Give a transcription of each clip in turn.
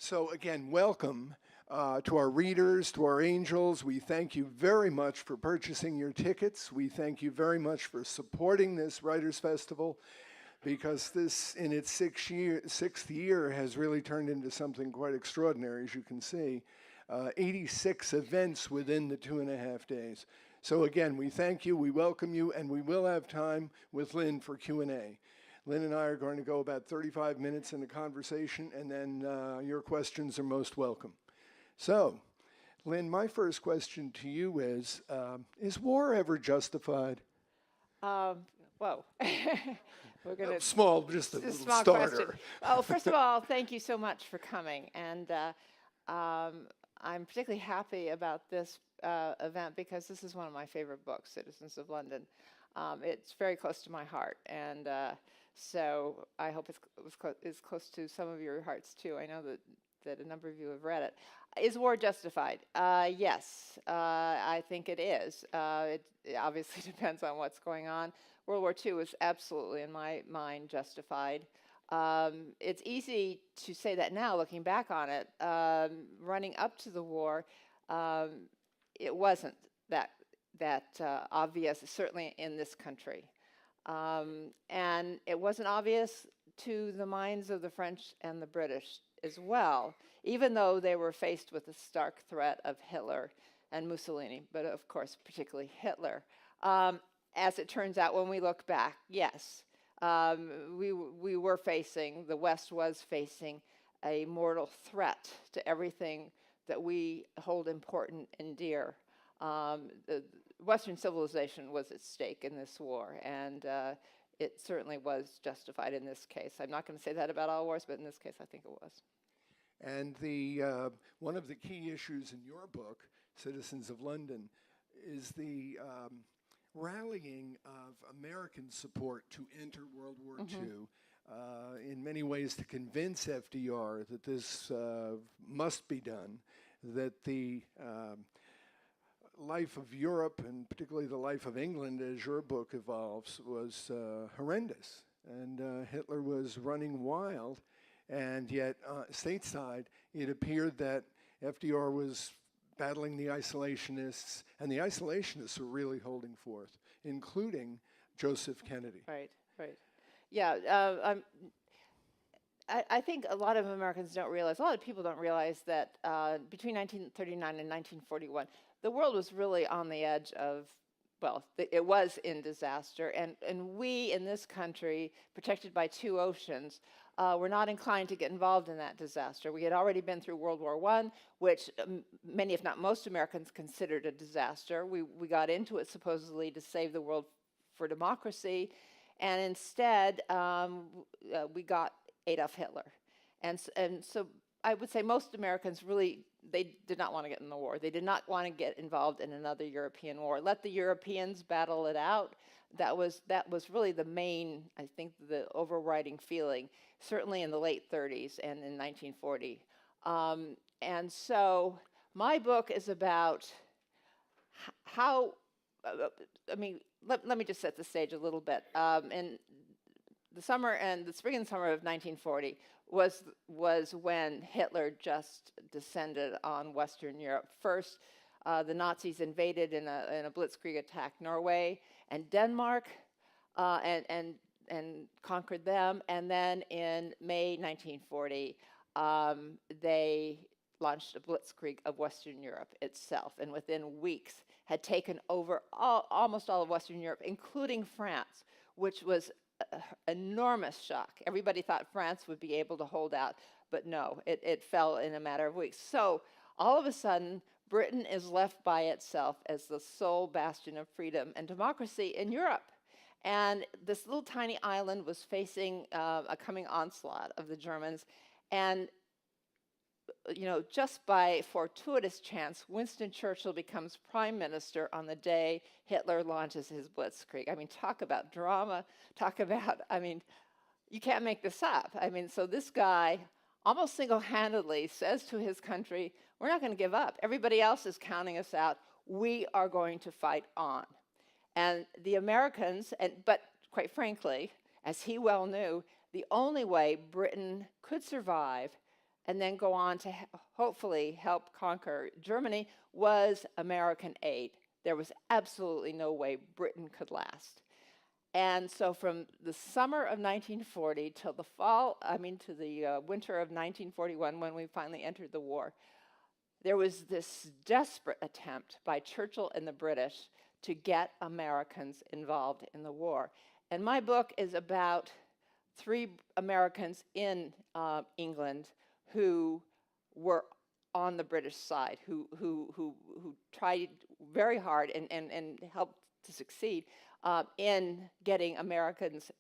So again, welcome to our readers, to our angels. We thank you very much for purchasing your tickets. We thank you very much for supporting this Writers' Festival, because this, in its sixth year, has really turned into something quite extraordinary, as you can see. 86 events within the 2.5 days. So again, we thank you, we welcome you, and we will have time with Lynne for Q&A. Lynne and I are going to go about 35 minutes in the conversation, and then your questions are most welcome. So, Lynne, my first question to you is war ever justified? Whoa. We're gonna small, just a little small starter. question. Oh, first of all, thank you so much for coming. And I'm particularly happy about this event because this is one of my favorite books, Citizens of London. It's very close to my heart, and so I hope it's close to some of your hearts too. I know that a number of you have read it. Is war justified? Yes, I think it is. It obviously depends on what's going on. World War II was absolutely, in my mind, justified. It's easy to say that now, looking back on it. Running up to the war, it wasn't that obvious, certainly in this country. And it wasn't obvious to the minds of the French and the British as well, even though they were faced with the stark threat of Hitler and Mussolini, but of course, particularly Hitler. As it turns out, when we look back, yes, we were facing, the West was facing a mortal threat to everything that we hold important and dear. The Western civilization was at stake in this war, and it certainly was justified in this case. I'm not going to say that about all wars, but in this case, I think it was. And one of the key issues in your book, Citizens of London, is the rallying of American support to enter World War II, in many ways to convince FDR that this must be done, that the life of Europe, and particularly the life of England as your book evolves, was horrendous. And Hitler was running wild, and yet stateside it appeared that FDR was battling the isolationists, and the isolationists were really holding forth, including Joseph Kennedy. Right. Yeah, I think a lot of Americans don't realize, a lot of people don't realize that between 1939 and 1941, the world was really on the edge of, well, it was in disaster, and we in this country, protected by two oceans, were not inclined to get involved in that disaster. We had already been through World War I, which many, if not most Americans, considered a disaster. We got into it supposedly to save the world for democracy, and instead we got Adolf Hitler. And so I would say most Americans really, they did not want to get in the war. They did not want to get involved in another European war. Let the Europeans battle it out. That was really the main, I think, the overriding feeling, certainly in the late 30s and in 1940. And so my book is about how, let me just set the stage a little bit. In the spring and summer of 1940 was when Hitler just descended on Western Europe. First, the Nazis invaded in a blitzkrieg attack Norway and Denmark, and conquered them. And then in May 1940, they launched a blitzkrieg of Western Europe itself, and within weeks had taken over almost all of Western Europe, including France, which was an enormous shock. Everybody thought France would be able to hold out, but no, it fell in a matter of weeks. So all of a sudden, Britain is left by itself as the sole bastion of freedom and democracy in Europe. And this little tiny island was facing a coming onslaught of the Germans. And just by fortuitous chance, Winston Churchill becomes prime minister on the day Hitler launches his blitzkrieg. Talk about drama, you can't make this up. So this guy almost single-handedly says to his country, we're not going to give up. Everybody else is counting us out. We are going to fight on. And the Americans, but quite frankly, as he well knew, the only way Britain could survive and then go on to hopefully help conquer Germany was American aid. There was absolutely no way Britain could last. And so from the summer of 1940 till the to the winter of 1941, when we finally entered the war, there was this desperate attempt by Churchill and the British to get Americans involved in the war. And my book is about 3 Americans in England who were on the British side, who tried very hard and helped to succeed in getting Americans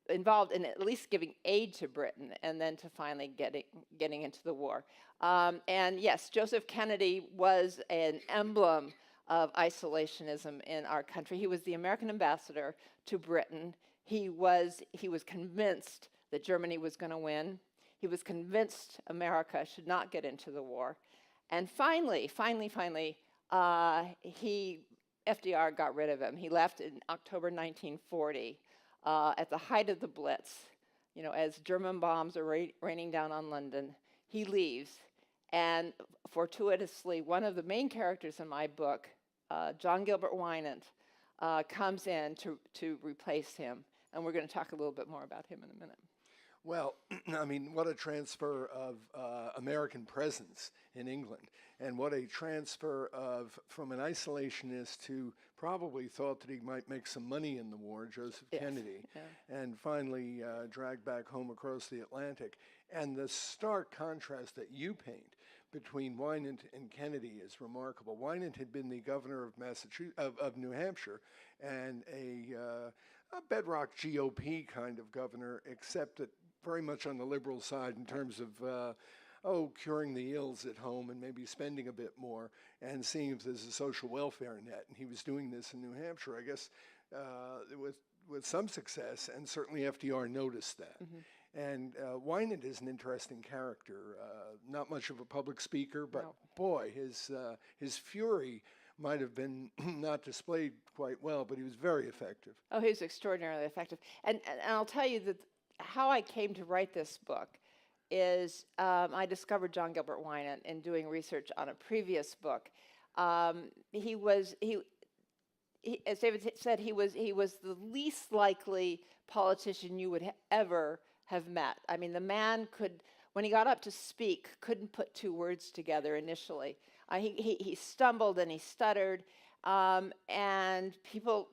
involved in at least giving aid to Britain, and then to finally getting into the war. And yes, Joseph Kennedy was an emblem of isolationism in our country. He was the American ambassador to Britain. He was convinced that Germany was going to win. He was convinced America should not get into the war. And finally, FDR got rid of him. He left in October 1940 at the height of the Blitz. You know, as German bombs are raining down on London, he leaves. And fortuitously, one of the main characters in my book, John Gilbert Winant, comes in to replace him. And we're going to talk a little bit more about him in a minute. Well, I mean, what a transfer of American presence in England, and what a transfer from an isolationist who probably thought that he might make some money in the war, Joseph Kennedy, and finally dragged back home across the Atlantic. And the stark contrast that you paint between Winant and Kennedy is remarkable. Winant had been the governor of New Hampshire, and a bedrock GOP kind of governor, except that very much on the liberal side in terms of, curing the ills at home and maybe spending a bit more and seeing if there's a social welfare net. And he was doing this in New Hampshire, I guess, with some success, and certainly FDR noticed that. Mm-hmm. And Winant is an interesting character, not much of a public speaker, but boy, his fury might have been not displayed quite well, but he was very effective. Oh, he was extraordinarily effective. And I'll tell you that how I came to write this book is I discovered John Gilbert Winant in doing research on a previous book. He, as David said, he was the least likely politician you would ever have met. I mean, the man when he got up to speak, couldn't put 2 words together initially. He stumbled and he stuttered, and people,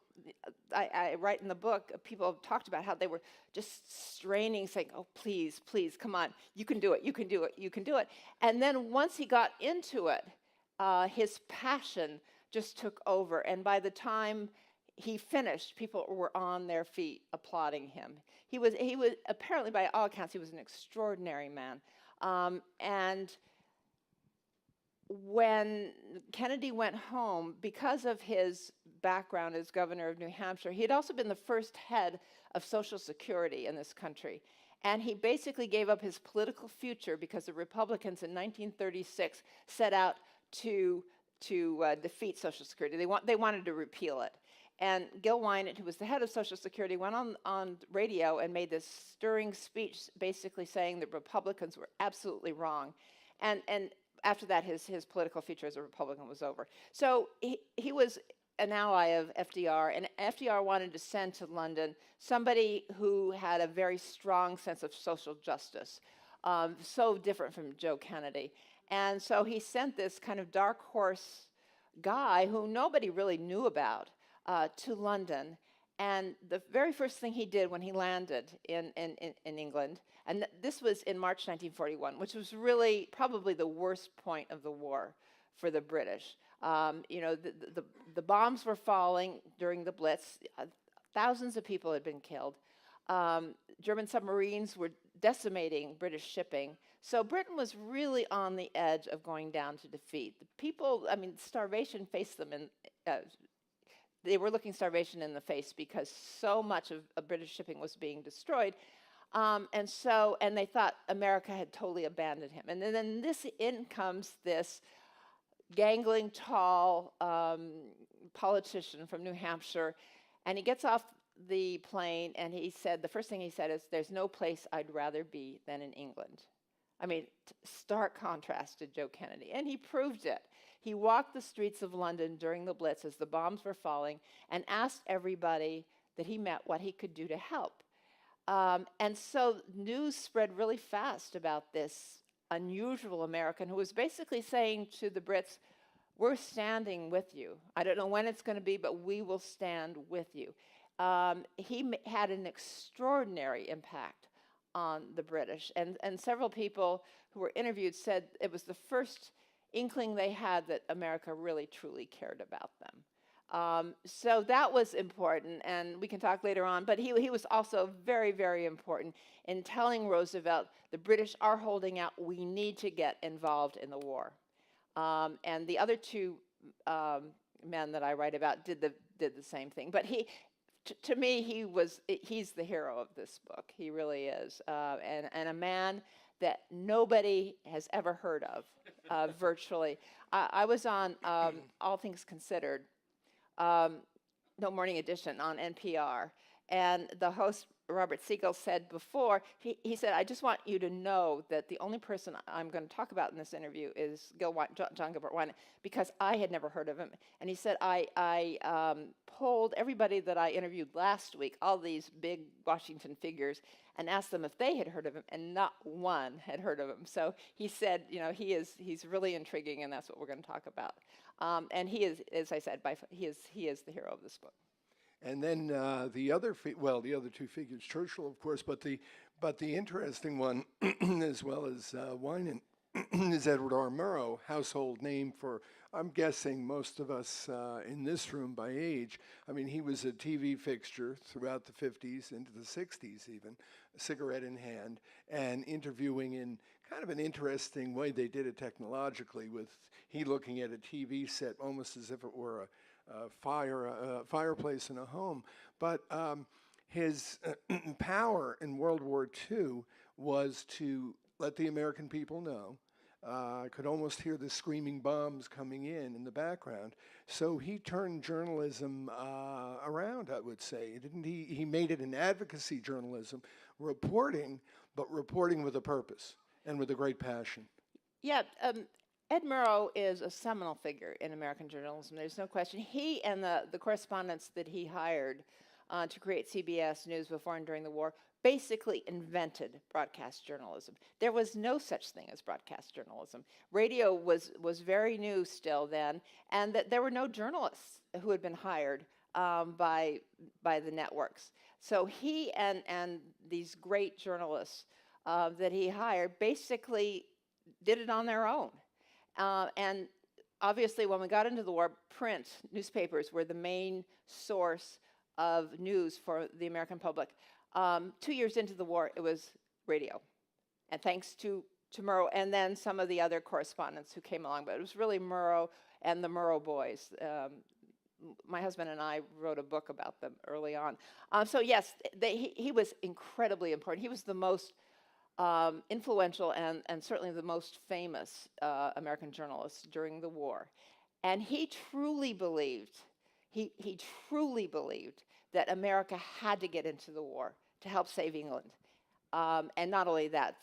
I write in the book, people talked about how they were just straining, saying, oh, please, come on, you can do it, you can do it, you can do it. And then once he got into it, his passion just took over, and by the time he finished, people were on their feet applauding him. He was apparently, by all accounts, he was an extraordinary man. And when Kennedy went home, because of his background as governor of New Hampshire, he had also been the first head of Social Security in this country. And he basically gave up his political future because the Republicans in 1936 set out to defeat Social Security. They wanted to repeal it. And Gil Winant, who was the head of Social Security, went on radio and made this stirring speech basically saying that Republicans were absolutely wrong. And after that, his political future as a Republican was over. So he was an ally of FDR, and FDR wanted to send to London somebody who had a very strong sense of social justice, so different from Joe Kennedy. And so he sent this kind of dark horse guy who nobody really knew about to London. And the very first thing he did when he landed in England, and this was in March 1941, which was really probably the worst point of the war for the British. The bombs were falling during the Blitz. Thousands of people had been killed. German submarines were decimating British shipping. So Britain was really on the edge of going down to defeat. The people, starvation faced them they were looking starvation in the face because so much of British shipping was being destroyed. And they thought America had totally abandoned him. And then in comes this gangling, tall politician from New Hampshire, and he gets off the plane, and the first thing he said is, "There's no place I'd rather be than in England." I mean, stark contrast to Joe Kennedy. And he proved it. He walked the streets of London during the Blitz as the bombs were falling and asked everybody that he met what he could do to help. And so news spread really fast about this unusual American who was basically saying to the Brits, we're standing with you. I don't know when it's going to be, but we will stand with you. He had an extraordinary impact on the British. And several people who were interviewed said it was the first inkling they had that America really, truly cared about them. So that was important, and we can talk later on, but he was also very, very important in telling Roosevelt, the British are holding out, we need to get involved in the war. And the other two men that I write about did the same thing. But to me, he's the hero of this book. He really is. And a man that nobody has ever heard of, virtually. I was on All Things Considered, No Morning Edition on NPR, and the host, Robert Siegel, said before, he said, I just want you to know that the only person I'm going to talk about in this interview is John Gilbert Winant, because I had never heard of him. And he said, I polled everybody that I interviewed last week, all these big Washington figures, and asked them if they had heard of him, and not one had heard of him. So he said, he's really intriguing, and that's what we're going to talk about. And he is, as I said, he is the hero of this book. And then the other two figures, Churchill, of course, but the interesting one, as well as Winant, is Edward R. Murrow, household name for, I'm guessing, most of us in this room by age. I mean, he was a TV fixture throughout the 50s into the 60s even, a cigarette in hand, and interviewing in kind of an interesting way. They did it technologically, with he looking at a TV set almost as if it were a fireplace in a home. But his power in World War II was to let the American people know. I could almost hear the screaming bombs coming in the background. So he turned journalism around, I would say. Didn't he? He made it an advocacy journalism, reporting, but reporting with a purpose and with a great passion. Yeah, Ed Murrow is a seminal figure in American journalism. There's no question. He and the correspondents that he hired to create CBS News before and during the war basically invented broadcast journalism. There was no such thing as broadcast journalism. Radio was very new still then, and that there were no journalists who had been hired by the networks. So he and these great journalists that he hired basically did it on their own. And obviously, when we got into the war, print newspapers were the main source of news for the American public. 2 years into the war, it was radio. And thanks to Murrow, and then some of the other correspondents who came along. But it was really Murrow and the Murrow boys. My husband and I wrote a book about them early on. So yes, he was incredibly important. He was the most influential and certainly the most famous American journalist during the war. And he truly believed that America had to get into the war to help save England. And not only that,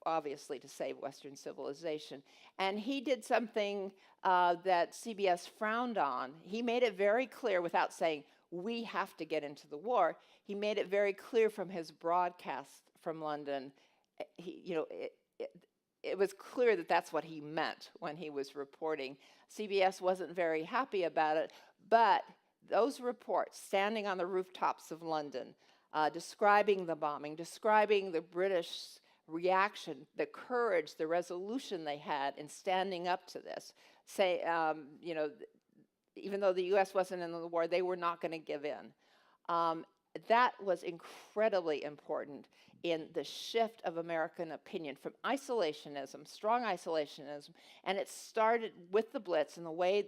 obviously to save Western civilization. And he did something that CBS frowned on. He made it very clear, without saying, we have to get into the war, he made it very clear from his broadcast from London. It was clear that that's what he meant when he was reporting. CBS wasn't very happy about it, but those reports, standing on the rooftops of London, describing the bombing, describing the British reaction, the courage, the resolution they had in standing up to this, even though the U.S. wasn't in the war, they were not going to give in. That was incredibly important in the shift of American opinion from isolationism, strong isolationism, and it started with the Blitz and the way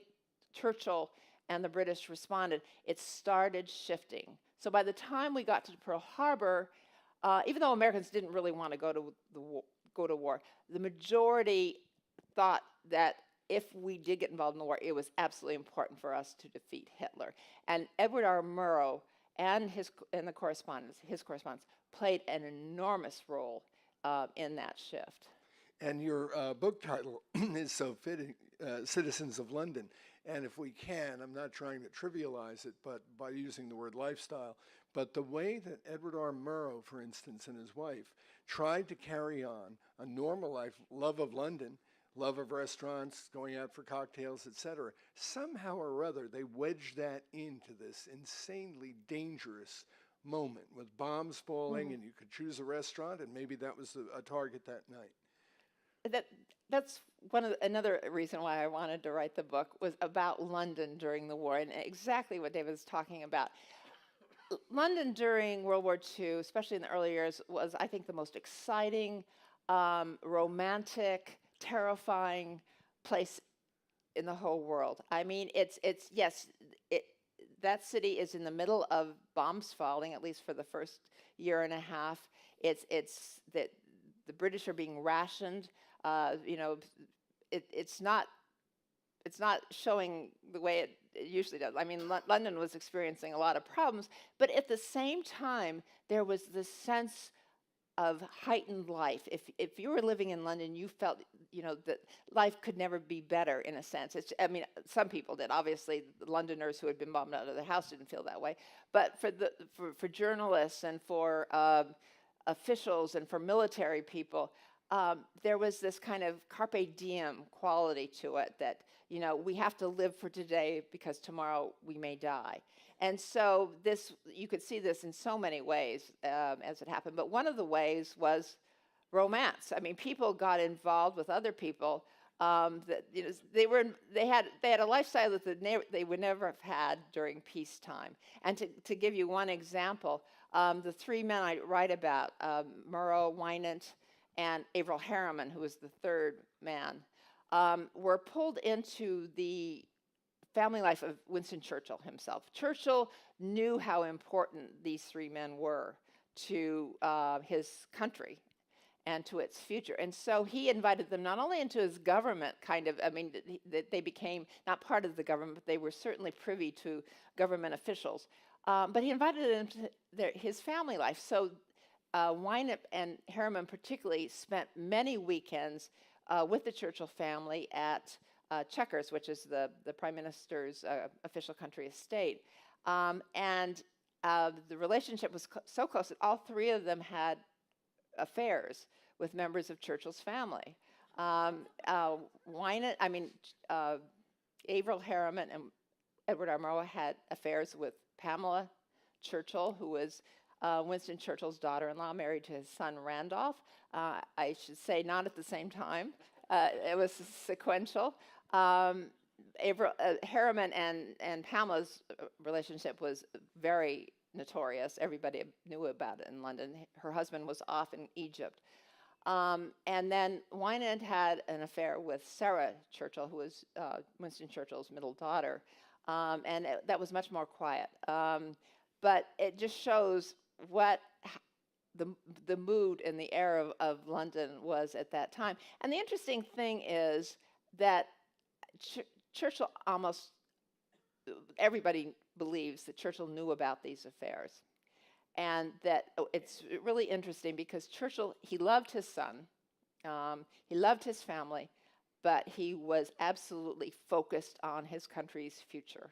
Churchill and the British responded. It started shifting. So by the time we got to Pearl Harbor, even though Americans didn't really want to go to war, the majority thought that if we did get involved in the war, it was absolutely important for us to defeat Hitler. And Edward R. Murrow and his correspondents played an enormous role in that shift. And your book title is so fitting, Citizens of London. And if we can, I'm not trying to trivialize it, but by using the word lifestyle, but the way that Edward R. Murrow, for instance, and his wife tried to carry on a normal life, love of London, love of restaurants, going out for cocktails, etc. Somehow or other, they wedged that into this insanely dangerous moment with bombs falling, and you could choose a restaurant, and maybe that was a target that night. That's another reason why I wanted to write the book, was about London during the war, and exactly what David was talking about. London during World War II, especially in the early years, was, I think, the most exciting, romantic, terrifying place in the whole world. I mean, that city is in the middle of bombs falling, at least for the first year and a half. It's that the British are being rationed. It's not showing the way it usually does. I mean, London was experiencing a lot of problems, but at the same time, there was this sense of heightened life. If you were living in London, you felt, that life could never be better, in a sense. Some people did. Obviously, the Londoners who had been bombed out of their house didn't feel that way. But for journalists and for officials and for military people, there was this kind of carpe diem quality to it that, we have to live for today because tomorrow we may die. And so you could see this in so many ways as it happened. But one of the ways was romance. I mean, people got involved with other people. They had a lifestyle that they would never have had during peacetime. And to give you one example, the three men I write about, Murrow, Winant, and Averell Harriman, who was the third man, were pulled into the family life of Winston Churchill himself. Churchill knew how important these three men were to his country and to its future. And so he invited them not only into his government, that they became not part of the government, but they were certainly privy to government officials. But he invited them to his family life. So Winant and Harriman particularly spent many weekends with the Churchill family at Chequers, which is the Prime Minister's official country estate. And the relationship was so close that all three of them had affairs with members of Churchill's family. Averell Harriman and Edward R. Murrow had affairs with Pamela Churchill, who was Winston Churchill's daughter-in-law, married to his son Randolph. I should say not at the same time. It was sequential. Harriman and Pamela's relationship was very notorious. Everybody knew about it in London. Her husband was off in Egypt. And then Winant had an affair with Sarah Churchill, who was Winston Churchill's middle daughter. That was much more quiet. But it just shows what the mood and the air of London was at that time. And the interesting thing is that Churchill, almost everybody believes that Churchill knew about these affairs. And that it's really interesting because Churchill, he loved his son, he loved his family, but he was absolutely focused on his country's future.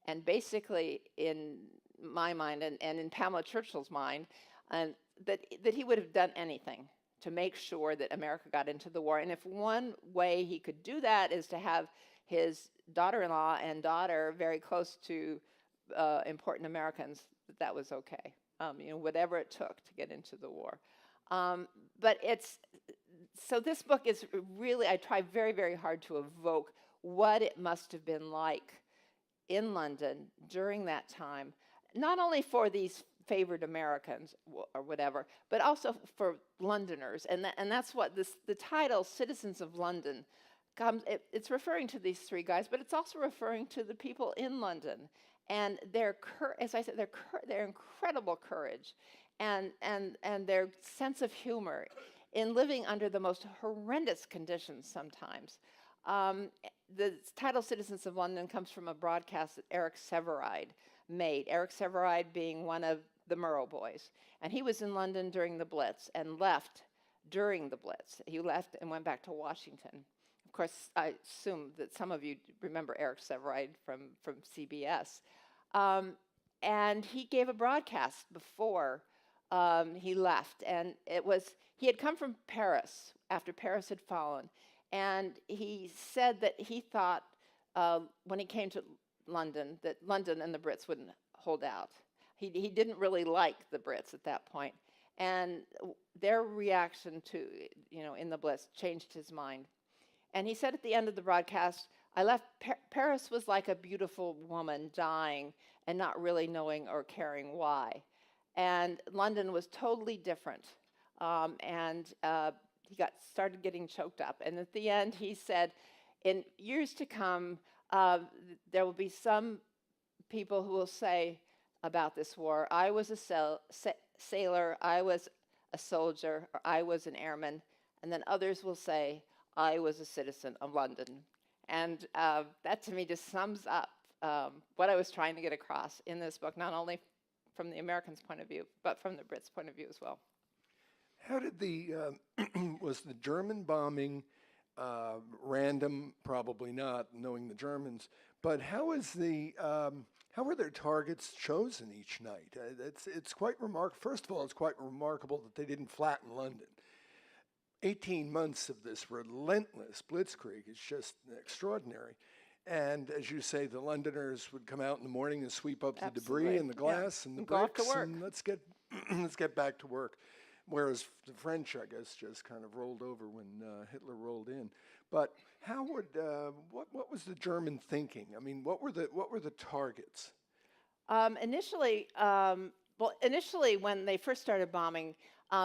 And basically, in my mind and in Pamela Churchill's mind, that he would have done anything to make sure that America got into the war. And if one way he could do that is to have his daughter-in-law and daughter very close to important Americans, that was okay. Whatever it took to get into the war. So this book is really, I try very, very hard to evoke what it must have been like in London during that time, not only for these favored Americans or whatever, but also for Londoners. And that's what the title, Citizens of London, comes, it's referring to these three guys, but it's also referring to the people in London and as I said, their incredible courage and their sense of humor in living under the most horrendous conditions sometimes. The title Citizens of London comes from a broadcast that Eric Sevareid made, Eric Sevareid being one of the Murrow boys. And he was in London during the Blitz and left during the Blitz. He left and went back to Washington. Of course, I assume that some of you remember Eric Severide from CBS. And he gave a broadcast before he left, and he had come from Paris after Paris had fallen, and he said that he thought when he came to London that London and the Brits wouldn't hold out. He didn't really like the Brits at that point, and their reaction to, in the Blitz changed his mind. And he said at the end of the broadcast, I left, Paris was like a beautiful woman dying and not really knowing or caring why. And London was totally different. And he started getting choked up. And at the end, he said, in years to come, there will be some people who will say about this war, I was a sailor, I was a soldier, or I was an airman. And then others will say, I was a citizen of London. And that to me just sums up what I was trying to get across in this book, not only from the Americans' point of view, but from the Brits' point of view as well. How did was the German bombing random? Probably not, knowing the Germans. But how were their targets chosen each night? It's quite remarkable. First of all, it's quite remarkable that they didn't flatten London. 18 months of this relentless blitzkrieg is just extraordinary. And as you say, the Londoners would come out in the morning and sweep up the debris and the glass and the bricks, and let's get back to work. Whereas the French, I guess, just kind of rolled over when Hitler rolled in. But how would what was the German thinking? I mean, what were the targets? Initially, when they first started bombing,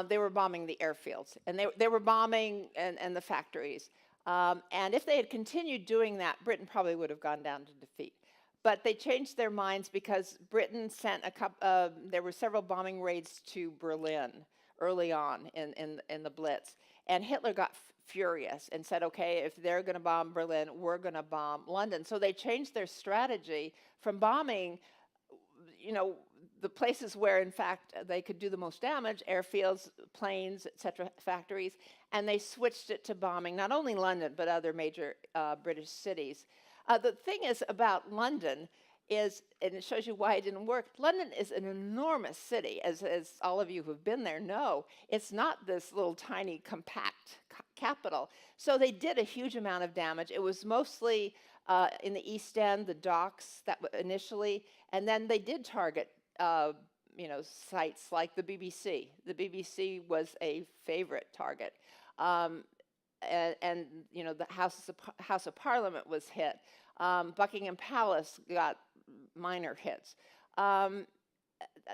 they were bombing the airfields, and they were bombing and the factories. And if they had continued doing that, Britain probably would have gone down to defeat. But they changed their minds because Britain sent there were several bombing raids to Berlin early on in the Blitz. And Hitler got furious and said, okay, if they're going to bomb Berlin, we're going to bomb London. So they changed their strategy from bombing, the places where, in fact, they could do the most damage, airfields, planes, etc., factories, and they switched it to bombing not only London, but other major British cities. The thing is about London is, and it shows you why it didn't work, London is an enormous city, as all of you who've been there know. It's not this little tiny compact capital. So they did a huge amount of damage. It was mostly in the East End, the docks initially, and then they did target sites like the BBC. The BBC was a favorite target. And the House of Parliament was hit. Buckingham Palace got minor hits.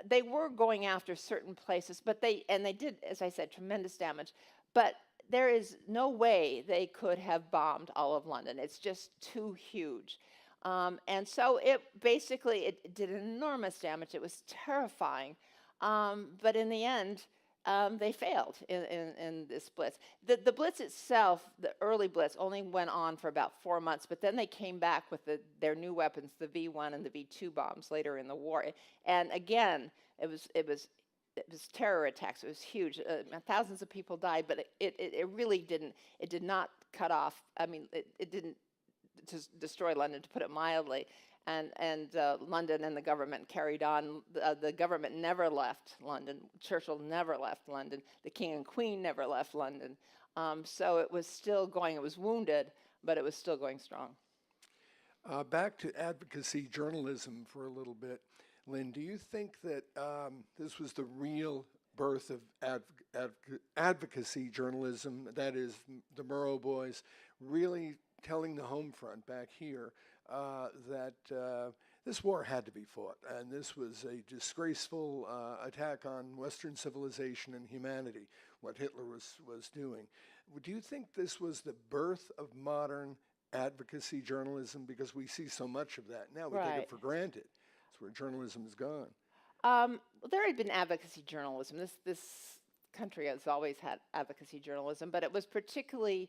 They were going after certain places, but they did, as I said, tremendous damage. But there is no way they could have bombed all of London. It's just too huge. And so it did enormous damage. It was terrifying. But in the end, they failed in this Blitz. The Blitz itself, the early Blitz, only went on for about 4 months, but then they came back with their new weapons, the V1 and the V2 bombs later in the war. And again, it was terror attacks. It was huge. Thousands of people died, but it really did not cut off. I mean, it didn't destroy London, to put it mildly. And London and the government carried on. The government never left London. Churchill never left London. The King and Queen never left London. So it was still going. It was wounded, but it was still going strong. Back to advocacy journalism for a little bit. Lynn, do you think that this was the real birth of advocacy journalism, that is, the Murrow boys really telling the home front back here that this war had to be fought, and this was a disgraceful attack on Western civilization and humanity, what Hitler was doing? Do you think this was the birth of modern advocacy journalism? Because we see so much of that now. We take it for granted. It's where journalism is gone. There had been advocacy journalism. This country has always had advocacy journalism, but it was particularly,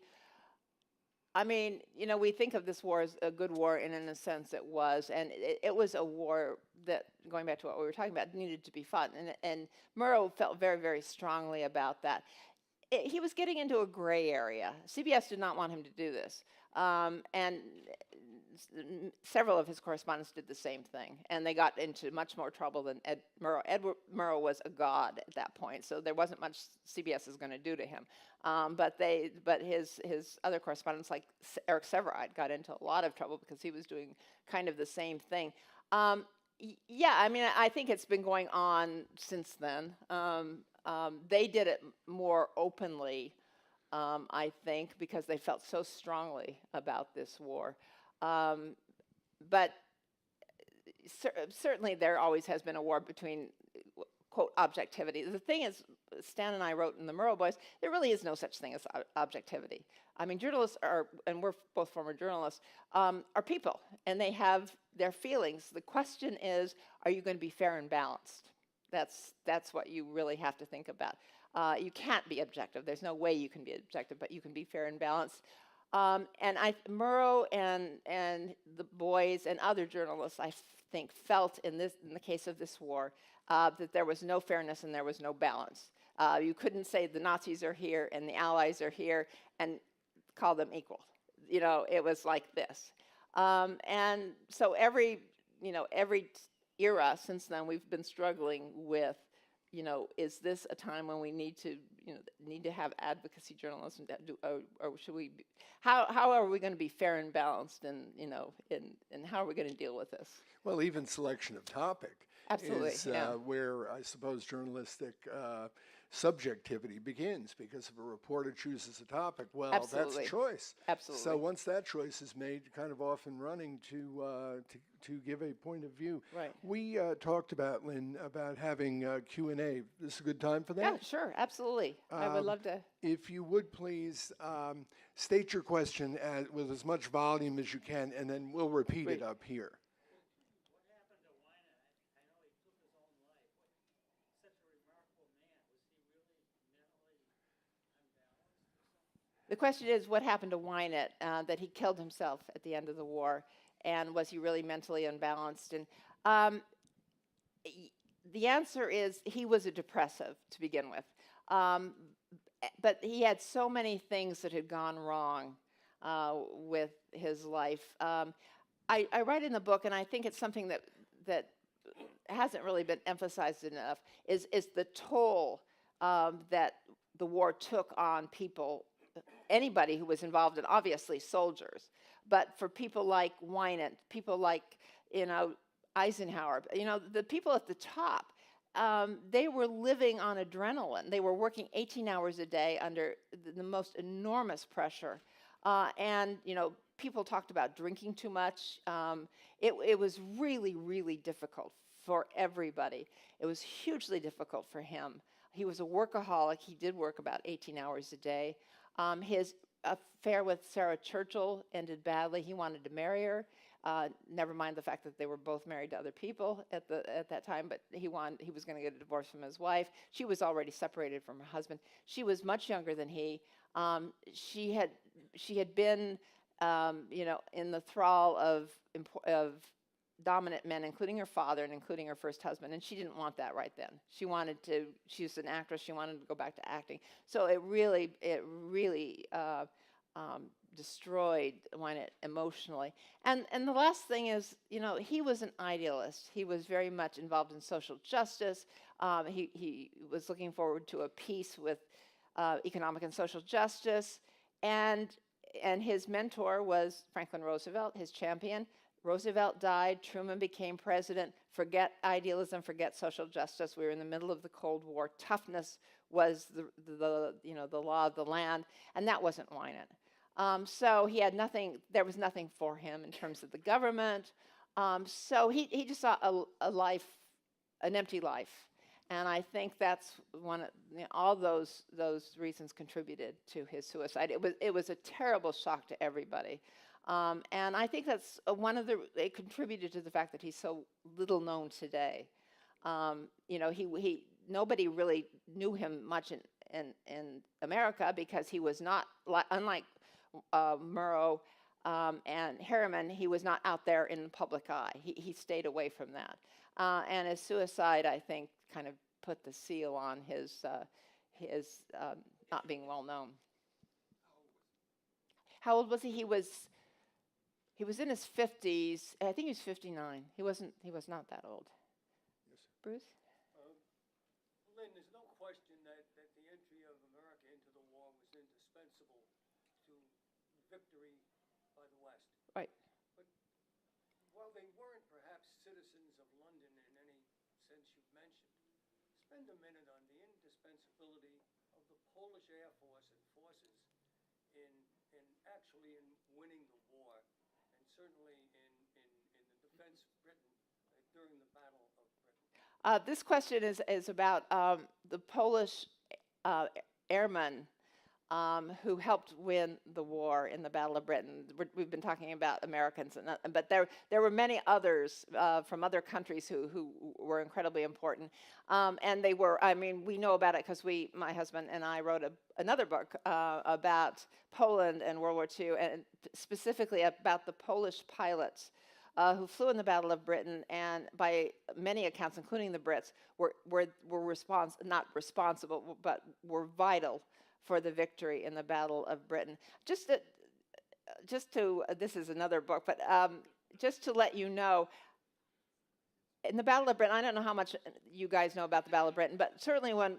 I mean, we think of this war as a good war, and in a sense it was, and it was a war that, going back to what we were talking about, needed to be fought, and Murrow felt very, very strongly about that. he was getting into a gray area. CBS did not want him to do this. And several of his correspondents did the same thing, and they got into much more trouble than Ed Murrow. Edward Murrow was a god at that point, so there wasn't much CBS is going to do to him. But his other correspondents, like Eric Sevareid, got into a lot of trouble because he was doing kind of the same thing. Yeah, I mean, I think it's been going on since then. They did it more openly, I think, because they felt so strongly about this war. But certainly there always has been a war between, quote, objectivity. The thing is, Stan and I wrote in the Murrow Boys, there really is no such thing as objectivity. I mean, journalists are, and we're both former journalists, are people, and they have their feelings. The question is, are you going to be fair and balanced? That's what you really have to think about. You can't be objective. There's no way you can be objective, but you can be fair and balanced. And Murrow and the boys and other journalists, I think, felt in the case of this war that there was no fairness and there was no balance. You couldn't say the Nazis are here and the Allies are here and call them equal. You know, it was like this. And so every era since then, we've been struggling with, is this a time when we need to have advocacy journalism, or should we? How are we going to be fair and balanced, and how are we going to deal with this? Well, even selection of topic is where I suppose journalistic subjectivity begins, because if a reporter chooses a topic, well, Absolutely. that's choice. Absolutely. So once that choice is made, kind of off and running to give a point of view. Right. We talked about, Lynn, about having Q&A. This is a good time for that? Yeah, sure, absolutely. I would love to. If you would please state your question with as much volume as you can, and then we'll repeat it up here. The question is, what happened to Winant, that he killed himself at the end of the war, and was he really mentally unbalanced? And the answer is he was a depressive to begin with. But he had so many things that had gone wrong with his life. I write in the book, and I think it's something that hasn't really been emphasized enough, is the toll that the war took on people, anybody who was involved, and obviously soldiers, but for people like Winant, people like, Eisenhower, the people at the top, they were living on adrenaline. They were working 18 hours a day under the most enormous pressure. And people talked about drinking too much. It was really, really difficult for everybody. It was hugely difficult for him. He was a workaholic. He did work about 18 hours a day. His affair with Sarah Churchill ended badly. He wanted to marry her. Never mind the fact that they were both married to other people at that time, but he was going to get a divorce from his wife. She was already separated from her husband. She was much younger than he. She had been, in the thrall of dominant men, including her father and including her first husband, and she didn't want that right then. She was an actress, she wanted to go back to acting. So it really destroyed Winant emotionally. And the last thing is, he was an idealist. He was very much involved in social justice. He was looking forward to a peace with economic and social justice. And his mentor was Franklin Roosevelt, his champion. Roosevelt died, Truman became president. Forget idealism, forget social justice. We were in the middle of the Cold War. Toughness was the law of the land, and that wasn't Winant. So he had nothing. There was nothing for him in terms of the government. So he just saw an empty life, and I think that's all those reasons contributed to his suicide. It was a terrible shock to everybody. And I think that's it contributed to the fact that he's so little known today. Nobody really knew him much in America because he was not, unlike Murrow and Harriman, he was not out there in the public eye. He stayed away from that. And his suicide, I think, kind of put the seal on his not being well known. How old was he? He was in his 50s. I think he was 59. He was not that old. Yes, sir. Bruce? Lynn, there's no question that the entry of America into the war was indispensable to victory by the West. Right. But while they weren't perhaps citizens of London in any sense you've mentioned, spend a minute on the indispensability of the Polish Air Force and forces in actually in winning the war, and certainly in the defense of Britain during the Battle of Britain. This question is about the Polish airmen who helped win the war in the Battle of Britain. We've been talking about Americans, but there were many others from other countries who were incredibly important. And they were, I mean, we know about it because my husband and I wrote another book about Poland and World War II, and specifically about the Polish pilots who flew in the Battle of Britain, and by many accounts, including the Brits, were not responsible, but were vital for the victory in the Battle of Britain. Just to this is another book, but just to let you know, in the Battle of Britain, I don't know how much you guys know about the Battle of Britain, but certainly when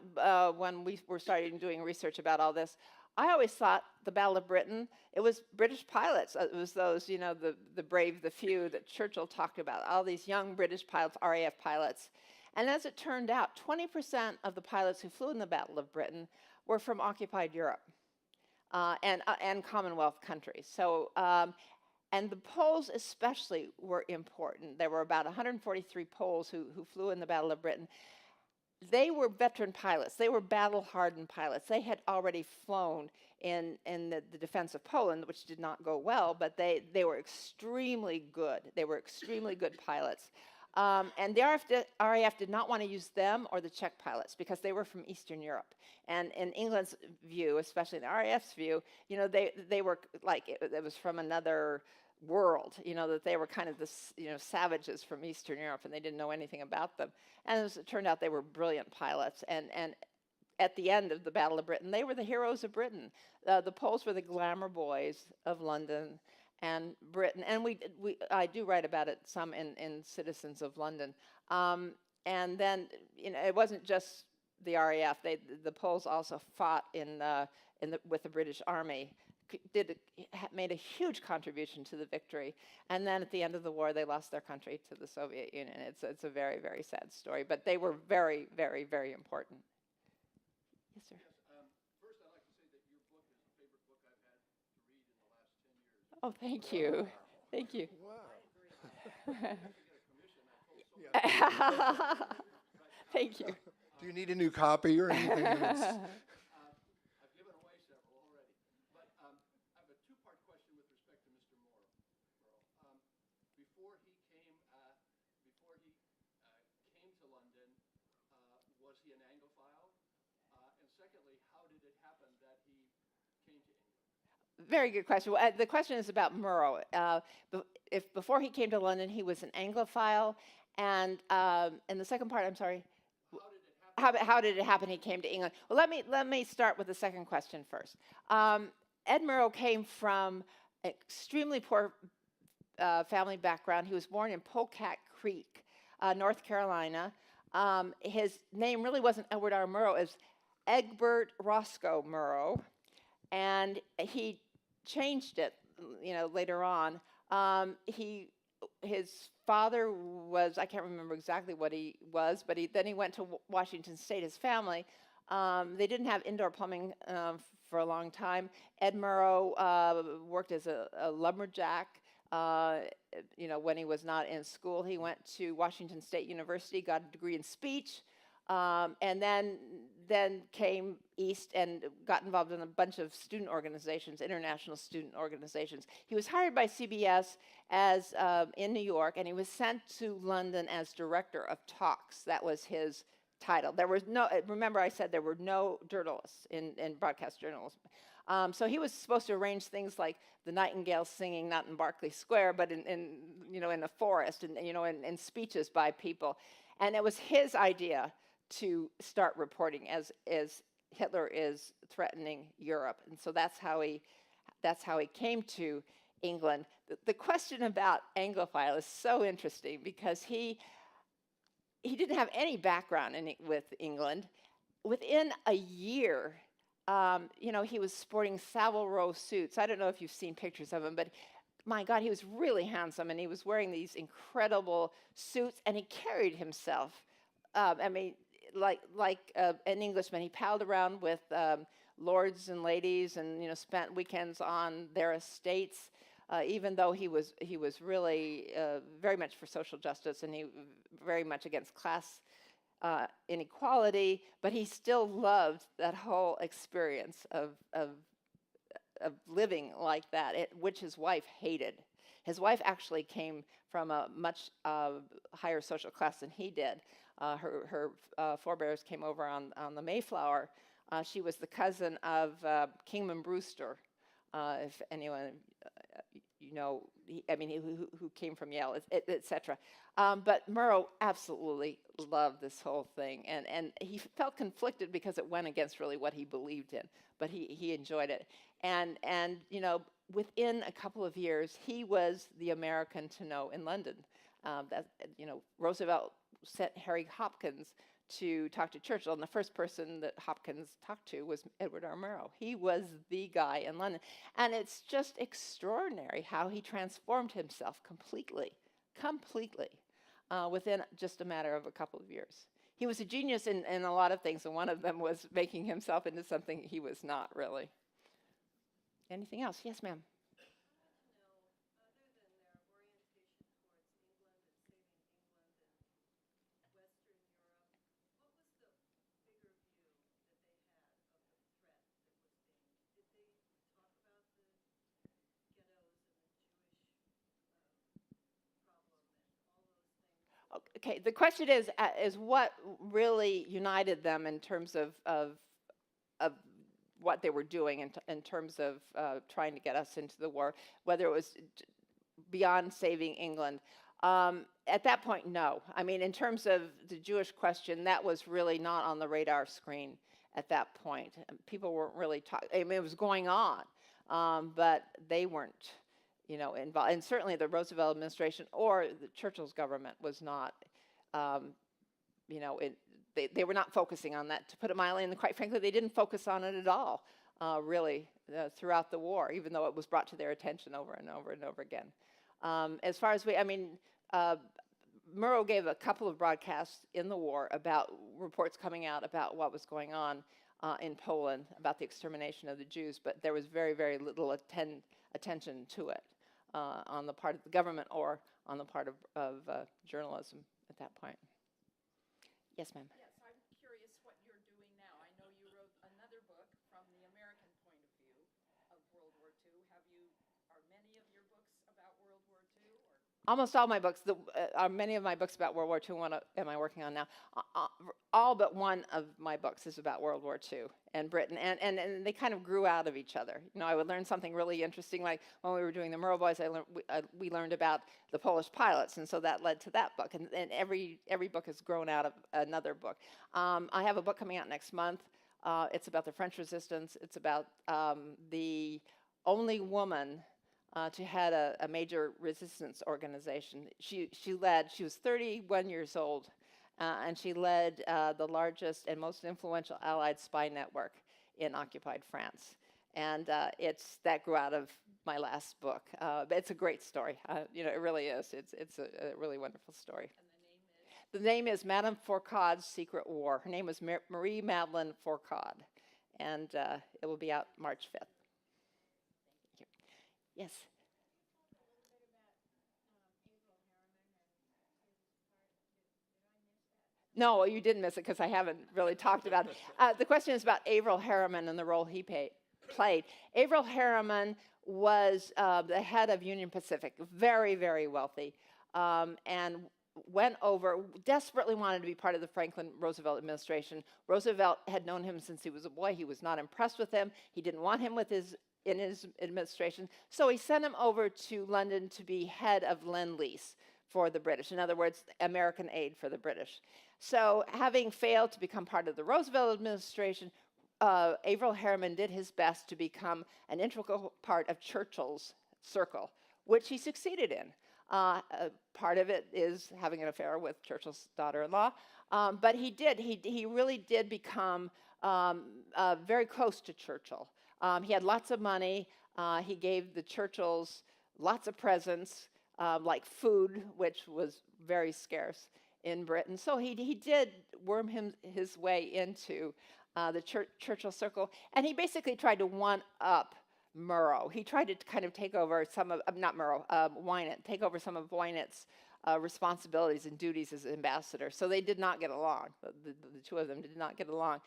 we were starting doing research about all this, I always thought the Battle of Britain, it was British pilots. It was those, you know, the brave, the few that Churchill talked about, all these young British pilots, RAF pilots. And as it turned out, 20% of the pilots who flew in the Battle of Britain were from occupied Europe and Commonwealth countries. So, and the Poles especially were important. There were about 143 Poles who flew in the Battle of Britain. They were veteran pilots. They were battle-hardened pilots. They had already flown in the defense of Poland, which did not go well, but they were extremely good. They were extremely good pilots. And the RAF did not want to use them or the Czech pilots because they were from Eastern Europe. And in England's view, especially in the RAF's view, you know, they were like, it was from another world, you know, that they were kind of this, you know, savages from Eastern Europe, and they didn't know anything about them. And as it turned out, they were brilliant pilots. And at the end of the Battle of Britain, they were the heroes of Britain. The Poles were the glamour boys of London and Britain, and I do write about it some in Citizens of London. And then, you know, it wasn't just the RAF. The Poles also fought with the British Army, made a huge contribution to the victory. And then at the end of the war, they lost their country to the Soviet Union. It's a very, very sad story, but they were very, very, very important. Yes, sir. First, I'd like to say that your book is the favorite book I've had to read in the last 10 years. Oh, thank you. Thank you. Wow. Thank you. Do you need a new copy or anything? I've given away several already. But I have a two-part question with respect to Mr. Murrow. Before he came to London, was he an Anglophile? And secondly, how did it happen that he came to England? Very good question. The question is about Murrow. If before he came to London, he was an Anglophile, and the second part, I'm sorry. How did it happen he came to England? Well, let me start with the second question first. Ed Murrow came from an extremely poor family background. He was born in Polecat Creek, North Carolina. His name really wasn't Edward R. Murrow. It was Egbert Roscoe Murrow, and he changed it, you know, later on. His father was, I can't remember exactly what he was, but then he went to Washington State, his family. They didn't have indoor plumbing for a long time. Ed Murrow worked as a lumberjack. You know, when he was not in school, he went to Washington State University, got a degree in speech, and then came east and got involved in a bunch of student organizations, international student organizations. He was hired by CBS as in New York, and he was sent to London as director of talks. That was his title. There was no, remember I said there were no journalists in broadcast journalism. So he was supposed to arrange things like the nightingale singing, not in Berkeley Square, but in you know, in a forest, and you know, in speeches by people. And it was his idea to start reporting as Hitler is threatening Europe, and so that's how he came to England. The question about Anglophile is so interesting because he didn't have any background with England. Within a year, he was sporting Savile Row suits. I don't know if you've seen pictures of him, but my God, he was really handsome, and he was wearing these incredible suits, and he carried himself. Like an Englishman. He palled around with lords and ladies, and spent weekends on their estates. Even though he was really very much for social justice, and he very much against class inequality, but he still loved that whole experience of living like that, which his wife hated. His wife actually came from a much higher social class than he did. Her forebears came over on the Mayflower. She was the cousin of Kingman Brewster, if anyone who came from Yale, etc. But Murrow absolutely loved this whole thing, and he felt conflicted because it went against really what he believed in, but he enjoyed it. And within a couple of years, he was the American to know in London. Roosevelt sent Harry Hopkins to talk to Churchill, and the first person that Hopkins talked to was Edward R. Murrow. He was the guy in London. And it's just extraordinary how he transformed himself completely, within just a matter of a couple of years. He was a genius in a lot of things, and one of them was making himself into something he was not, really. Anything else? Yes, ma'am. Okay, the question is what really united them in terms of what they were doing in terms of trying to get us into the war, whether it was beyond saving England. At that point, no. I mean, in terms of the Jewish question, that was really not on the radar screen at that point. People weren't really talking. I mean, it was going on, but they weren't, involved. And certainly the Roosevelt administration or the Churchill's government was not. They were not focusing on that, to put it mildly, and quite frankly, they didn't focus on it at all, really, throughout the war, even though it was brought to their attention over and over and over again. As far as Murrow gave a couple of broadcasts in the war about reports coming out about what was going on in Poland, about the extermination of the Jews, but there was very, very little attention to it on the part of the government or on the part of journalism at that point. Yes, ma'am. Yes, I'm curious what you're doing now. I know you wrote another book from the American point of view of World War II. Are many of your books about World War II? Almost all my books, many of my books about World War II, one am I working on now. All but one of my books is about World War II and Britain, and they kind of grew out of each other. I would learn something really interesting, like when we were doing the Murrow Boys, we learned about the Polish pilots, and so that led to that book, and every book has grown out of another book. I have a book coming out next month. It's about the French resistance. It's about the only woman to head a major resistance organization. She was 31 years old, and she led the largest and most influential Allied spy network in occupied France. And that grew out of my last book. But it's a great story. It really is. It's a really wonderful story. And the name is Madame Fourcade's Secret War. Her name was Marie Madeleine Fourcade, and it will be out March 5th. Yes. No, you didn't miss it because I haven't really talked about it. The question is about Averell Harriman and the role he played. Averell Harriman was the head of Union Pacific, very, very wealthy, and went over, desperately wanted to be part of the Franklin Roosevelt administration. Roosevelt had known him since he was a boy. He was not impressed with him. He didn't want him in his administration, so he sent him over to London to be head of Lend-Lease for the British. In other words, American aid for the British. So having failed to become part of the Roosevelt administration, Averell Harriman did his best to become an integral part of Churchill's circle, which he succeeded in. Part of it is having an affair with Churchill's daughter-in-law, but he really did become very close to Churchill. He had lots of money. He gave the Churchills lots of presents, like food, which was very scarce in Britain. So he did worm his way into the Churchill circle, and he basically tried to one-up Murrow. He tried to kind of take over some of, not Murrow, Winant, take over some of Winant's responsibilities and duties as ambassador. So they did not get along. The two of them did not get along.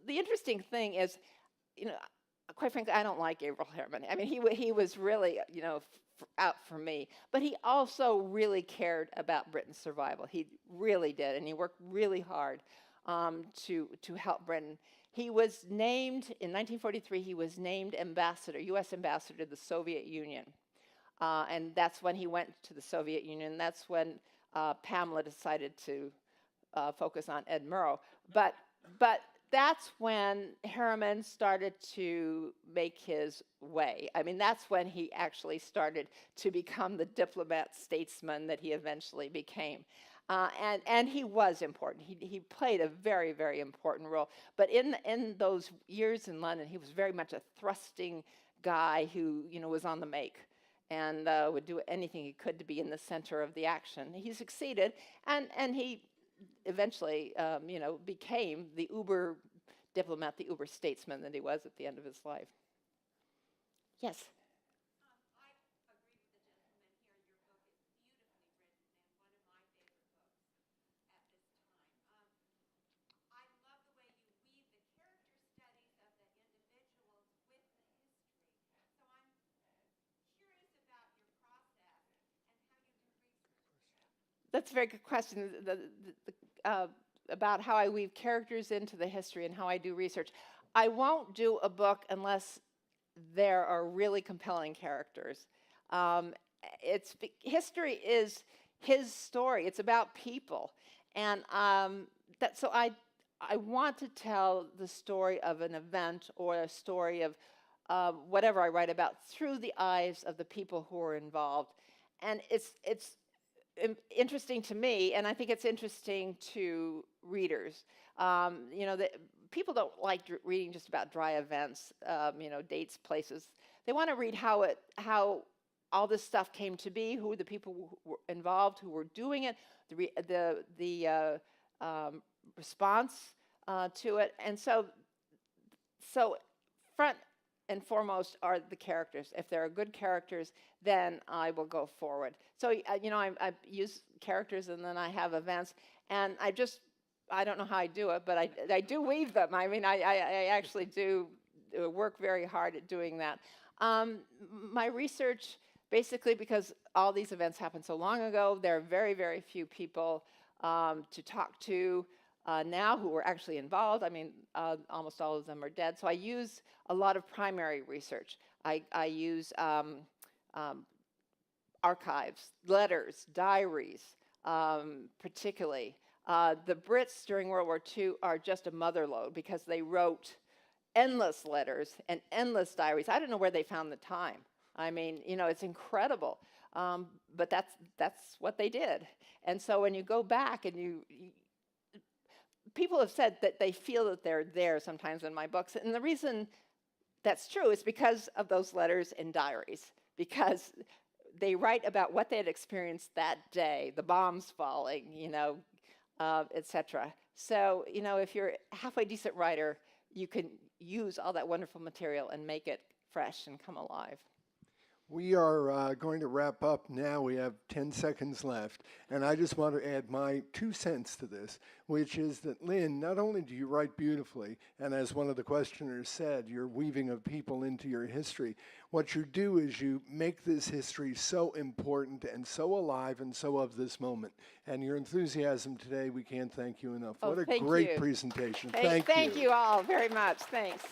The interesting thing is, quite frankly, I don't like Averell Harriman. I mean, he was really, out for me. But he also really cared about Britain's survival. He really did, and he worked really hard to help Britain. He was named, in 1943, he was named ambassador, U.S. ambassador to the Soviet Union. And that's when he went to the Soviet Union. That's when Pamela decided to focus on Ed Murrow. But that's when Harriman started to make his way. I mean, that's when he actually started to become the diplomat statesman that he eventually became. And he was important. He played a very, very important role. But in those years in London, he was very much a thrusting guy who, was on the make and would do anything he could to be in the center of the action. He succeeded, and he eventually, became the uber diplomat, the uber statesman that he was at the end of his life. Yes? That's a very good question about how I weave characters into the history and how I do research. I won't do a book unless there are really compelling characters. History is his story. It's about people, and so I want to tell the story of an event or a story of whatever I write about through the eyes of the people who are involved, and it's interesting to me, and I think it's interesting to readers. People don't like reading just about dry events, dates, places. They want to read how all this stuff came to be, who were the people who were involved, who were doing it, the response to it, and so front and foremost are the characters. If there are good characters, then I will go forward. So, I use characters, and then I have events, and I don't know how I do it, but I do weave them. I mean, I actually do work very hard at doing that. My research, basically, because all these events happened so long ago, there are very, very few people to talk to now who were actually involved. I mean, almost all of them are dead. So I use a lot of primary research. I use archives, letters, diaries, particularly. The Brits during World War II are just a motherlode because they wrote endless letters and endless diaries. I don't know where they found the time. I mean, it's incredible. But that's what they did. And so when you go back and people have said that they feel that they're there sometimes in my books. And the reason that's true is because of those letters and diaries, because they write about what they had experienced that day, the bombs falling, etc. So, if you're a halfway decent writer, you can use all that wonderful material and make it fresh and come alive. We are going to wrap up now. We have 10 seconds left. And I just want to add my 2 cents to this, which is that, Lynne, not only do you write beautifully, and as one of the questioners said, you're weaving of people into your history, what you do is you make this history so important and so alive and so of this moment. And your enthusiasm today, we can't thank you enough. Oh, what a thank great you. presentation. Thank you. Thank you all very much. Thanks.